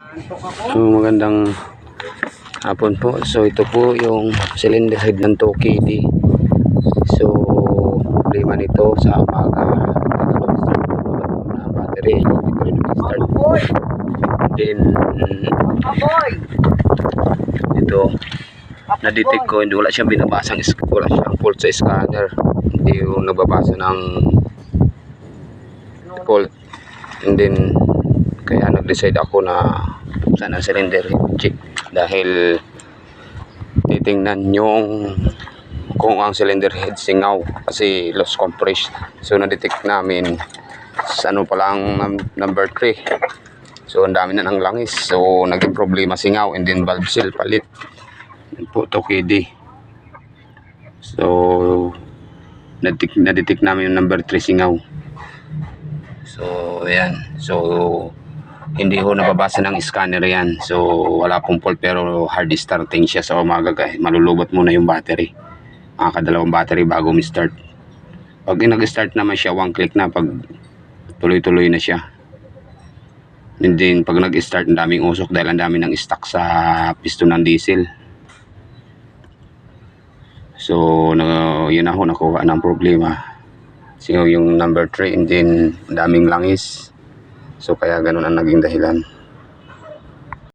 So magandang hapon po. So ito po yung cylinder head ng 2KD. So problema nito sa umaga, na battery hindi pa rin start. Then ito na-detect ko, hindi wala siyang binabasang, wala siyang fault sa scanner, hindi yung nagbabasa ng fault. And then kaya nag-decide ako na sana cylinder check, dahil titingnan yung kung ang cylinder head singaw kasi loss compressed. So na-detect namin sa ano pa lang, number 3. So ang dami na ng langis, so naging problema singaw. And then valve seal palit po 2KD. So na-detect namin yung number 3 singaw. So ayan, so hindi ho nababasa ng scanner yan. So wala pong fault, pero hard starting siya sa umaga guys. Malulubot muna yung battery, makakadalawang battery bago mi-start. Pag nag-start naman siya, one click na, pag tuloy-tuloy na siya. And then pag nag-start, ang daming usok dahil ang dami ng stock sa piston ng diesel. So yun ako nakuha ng problema. So yung number 3, and then daming langis. So kaya ganun ang naging dahilan.